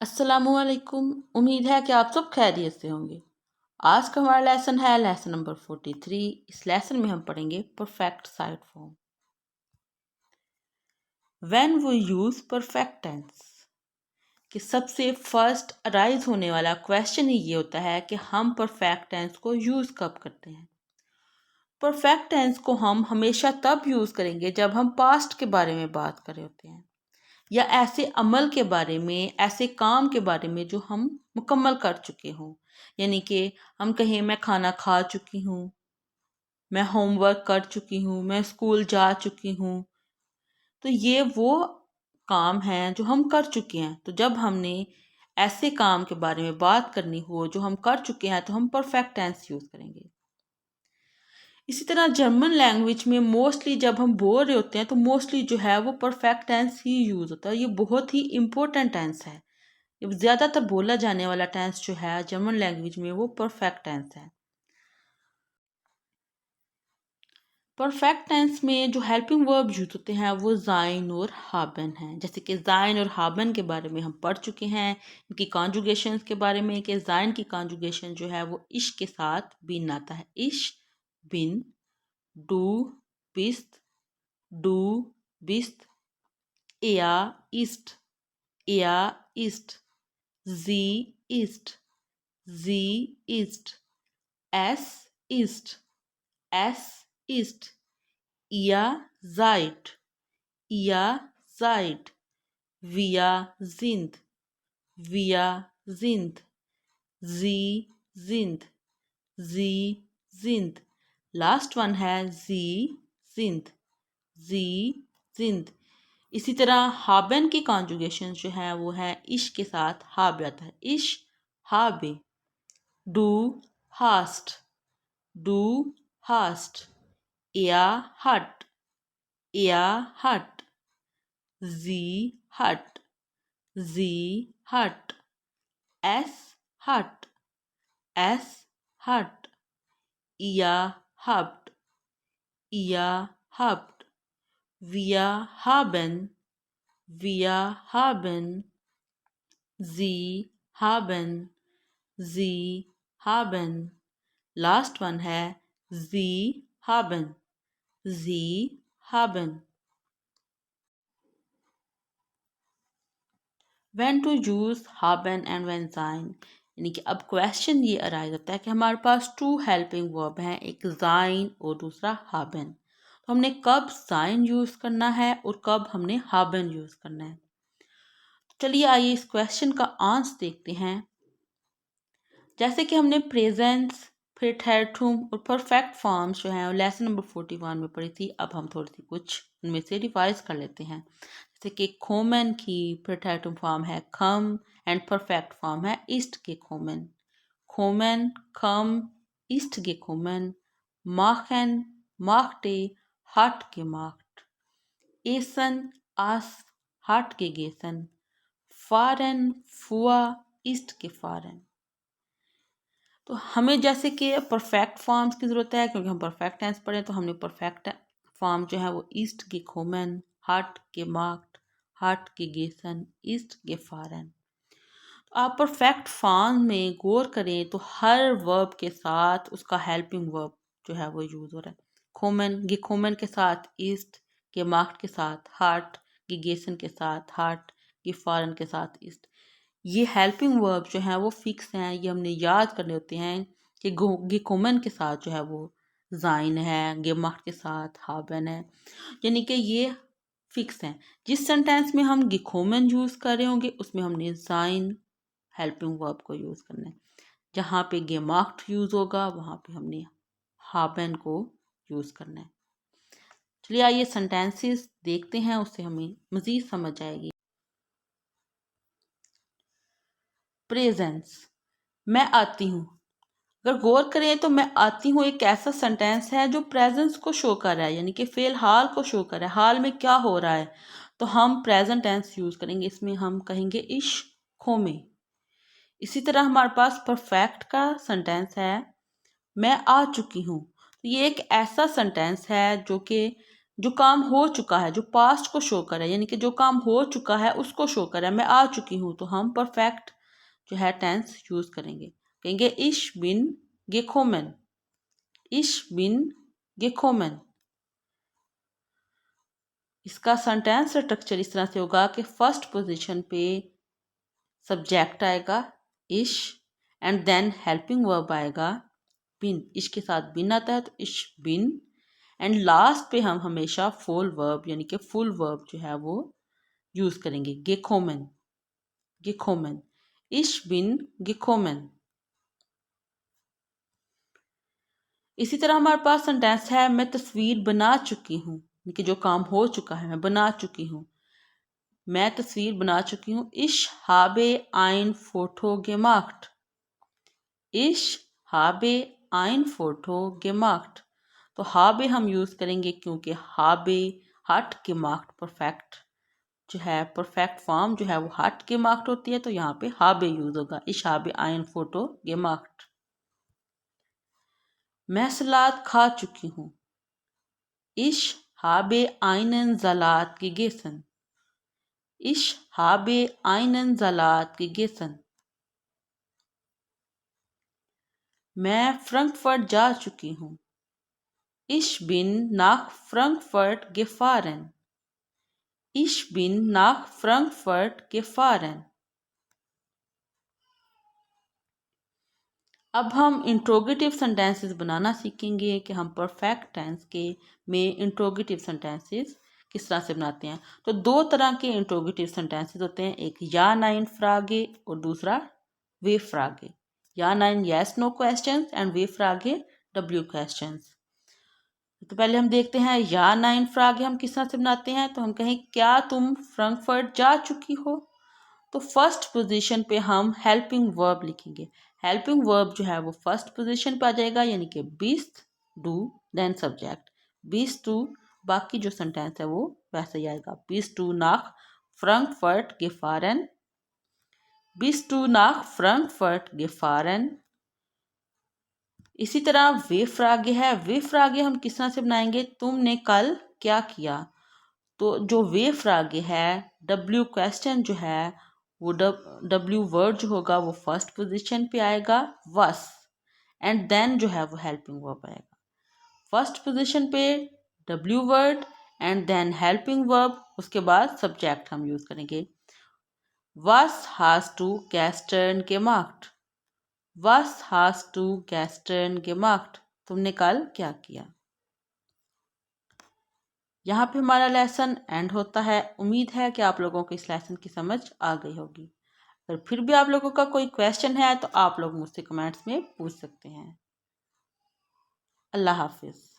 अस्सलामुअलैकुम। उम्मीद है कि आप सब खैरियत से होंगे। आज का हमारा लेसन है लेसन नंबर 43। इस लेसन में हम पढ़ेंगे perfect side form. When we use perfect tense, कि सबसे फर्स्ट अराइज होने वाला क्वेश्चन ही ये होता है कि हम परफेक्ट टेंस को यूज कब करते हैं। परफेक्ट टेंस को हम हमेशा तब यूज करेंगे जब हम पास्ट के बारे में बात कर रहे होते हैं, या ऐसे अमल के बारे में, ऐसे काम के बारे में जो हम मुकम्मल कर चुके हों। यानी कि हम कहें मैं खाना खा चुकी हूँ, मैं होमवर्क कर चुकी हूँ, मैं स्कूल जा चुकी हूँ। तो ये वो काम हैं जो हम कर चुके हैं। तो जब हमने ऐसे काम के बारे में बात करनी हो जो हम कर चुके हैं तो हम परफेक्ट टेंस यूज़ करेंगे। इसी तरह जर्मन लैंग्वेज में मोस्टली जब हम बोल रहे होते हैं तो मोस्टली जो है वो परफेक्ट टेंस ही यूज़ होता है। ये बहुत ही इम्पोर्टेंट टेंस है। ये ज़्यादातर बोला जाने वाला टेंस जो है जर्मन लैंग्वेज में वो परफेक्ट टेंस है। परफेक्ट टेंस में जो हेल्पिंग वर्ब यूज होते हैं वो जाइन और हाबन हैं। जैसे कि जाइन और हाबन के बारे में हम पढ़ चुके हैं, इनकी कॉन्जुगेशन के बारे में, कि जाइन की कॉन्जुगेशन जो है वो इश के साथ बिन आता है। इश, बिन, डू, बिस्त, डू, बिस्त, या ईस्ट, या ईस्ट, जी ईस्ट, जी ईस्ट, एस ईस्ट, एस ईस्ट, या जाइट, या जाइट, विया जिंद, विया जिंद, जी जिंद, जी जिंद। लास्ट वन है जी जिंद, जी जिंद। इसी तरह हाबन की कॉन्जुगेशन जो है वो है इश के साथ हाब आता है। इश, हाबे, डू, हास्ट, डू, हास्ट, या हट, या हट, जी हट, जी हट, एस हट, एस हट, या हब्ट, या हब्ट, विया हाबन, विया हाबन, जी हाबन, जी हाबन। लास्ट वन है जी हाबन, जी हाबन। व्हेन टू यूज हाबन एंड व्हेन जाइन, यानी कि अब क्वेश्चन ये अराइज होता है कि हमारे पास टू हेल्पिंग वर्ब हैं, एक जाइन और दूसरा हाबन। तो हमने कब जाइन यूज करना है और कब हमने हाबन यूज करना है। चलिए आइए इस क्वेश्चन का आंसर देखते हैं। जैसे कि हमने प्रेजेंस, फिर थर्ड और परफेक्ट फॉर्म्स जो हैं लेसन नंबर 41 में पढ़ी थी। अब हम थोड़ी सी कुछ उनमें से रिवाइज कर लेते हैं। जैसे कि खोमन की प्रेटर्टम फॉर्म है खम एंड परफेक्ट फॉर्म है ईस्ट के खोमन। खोमन, खम, ईस्ट के खोमन, माखन, माखटे, हट के माख्ट, एसन, आस, हट के गेसन, फारन, फुआ, ईस्ट के फारन। तो हमें जैसे कि परफेक्ट फॉर्म्स की ज़रूरत है क्योंकि हम परफेक्ट टेंस पढ़े, तो हमने परफेक्ट फॉर्म जो है वो ईस्ट के खोमन, हट के माख्ट, हट के गेसन, ईस्ट के फारन। तो आप परफेक्ट फॉर्म में गौर करें तो हर वर्ब के साथ उसका हेल्पिंग वर्ब जो है वो यूज़ हो रहा है। खोमन, गे खोमन के साथ ईस्ट, के माख्ट के साथ हट, के गेसन के साथ हट, के फारन के साथ ईस्ट। ये हेल्पिंग वर्ब जो हैं वो फिक्स हैं, ये हमने याद करने होते हैं कि गिकोमन के साथ जो है वो जाइन है, गेमाख्ट के साथ हाबन है, यानी कि ये फिक्स हैं। जिस सेंटेंस में हम गिकोमन यूज़ कर रहे होंगे उसमें हमने जाइन हेल्पिंग वर्ब को यूज़ करना है। जहाँ पे गेमाख्ट यूज़ होगा वहाँ पे हमने हाबन को यूज़ करना है। चलिए आइए सेंटेंसेस देखते हैं, उससे हमें मज़ीद समझ आएगी। प्रेजेंस, मैं आती हूँ। अगर गौर करें तो मैं आती हूँ एक ऐसा सेंटेंस है जो प्रेजेंस को शो कर रहा है, यानी कि फ़िलहाल को शो कर रहा है, हाल में क्या हो रहा है। तो हम प्रेजेंट टेंस यूज़ करेंगे, इसमें हम कहेंगे इश खो में। इसी तरह हमारे पास परफेक्ट का सेंटेंस है मैं आ चुकी हूँ। तो ये एक ऐसा सेंटेंस है जो कि जो काम हो चुका है, जो पास्ट को शो कर रहा है, यानी कि जो काम हो चुका है उसको शो कर रहा है, मैं आ चुकी हूँ, तो हम परफेक्ट जो है टेंस यूज करेंगे। कहेंगे इश बिन गेकोमेन, इश बिन गेकोमेन। इसका सेंटेंस स्ट्रक्चर इस तरह से होगा कि फर्स्ट पोजीशन पे सब्जेक्ट आएगा इश, एंड देन हेल्पिंग वर्ब आएगा बिन, इश के साथ बिन आता है तो इश बिन, एंड लास्ट पे हम हमेशा फुल वर्ब यानी कि फुल वर्ब जो है वो यूज करेंगे, गेकोमेन, गेकोमेन, इश बिन गेकोमेन। इसी तरह हमारे पास सेंटेंस है मैं तस्वीर बना चुकी हूँ, यानी कि जो काम हो चुका है मैं बना चुकी हूँ, मैं तस्वीर बना चुकी हूँ। इश हाबे आइन फोटो gemacht, इश हाबे आइन फोटो gemacht। तो हाबे हम यूज करेंगे क्योंकि हाबे हट gemacht परफेक्ट जो है, परफेक्ट फॉर्म जो है वो हट gemacht होती है, तो यहाँ पे हाबे यूज होगा, इश हाबे आइन फोटो gemacht। मैं सलाद खा चुकी हूँ, इश हाबे आइनन सलाद gegessen, इश हाबे आइनन सलाद gegessen। मैं फ्रैंकफर्ट जा चुकी हूँ, इश बिन nach Frankfurt gefahren, इश बिन nach Frankfurt gefahren। अब हम इंट्रोगेटिव सेंटेंसेस बनाना सीखेंगे कि हम परफेक्ट टेंस के में इंट्रोगेटिव सेंटेंसेस किस तरह से बनाते हैं। तो दो तरह के इंट्रोगेटिव सेंटेंसेस होते हैं, एक या नाइन फ्रागे और दूसरा वे फ्रागे। या नाइन यस नो क्वेश्चंस एंड वे फ्रागे डब्ल्यू क्वेश्चंस। तो पहले हम देखते हैं या नाइन फ्रागे हम किस तरह से बनाते हैं। तो हम कहें क्या तुम फ्रैंकफर्ट जा चुकी हो, तो फर्स्ट पोजीशन पे हम हेल्पिंग वर्ब लिखेंगे। हेल्पिंग वर्ब जो है वो फर्स्ट पोजीशन पे आ जाएगा, यानी कि बीस्ट डू देन सब्जेक्ट, बीस्ट डू, बाकी जो सेंटेंस है वो वैसे ही आएगा, बीस्ट डू नाख फ्रैंकफर्ट gefahren, बीस्ट डू नाख फ्रैंकफर्ट gefahren। इसी तरह वे फ्रागे है, वे फ्रागे हम किस तरह से बनाएंगे, तुमने कल क्या किया। तो जो वे फ्रागे है, डब्ल्यू क्वेश्चन जो है वो डब्ल्यू वर्ड जो होगा वो फर्स्ट पोजीशन पे आएगा वस, एंड देन जो है वो हेल्पिंग वर्ब आएगा। फर्स्ट पोजीशन पे W word and then helping verb, उसके बाद सब्जेक्ट हम यूज करेंगे। वस हैज टू gestern gemacht, वस हैज टू gestern gemacht, तुमने कल क्या किया। यहाँ पे हमारा लेसन एंड होता है। उम्मीद है कि आप लोगों को इस लेसन की समझ आ गई होगी। अगर फिर भी आप लोगों का कोई क्वेश्चन है तो आप लोग मुझसे कमेंट्स में पूछ सकते हैं। अल्लाह हाफिज़।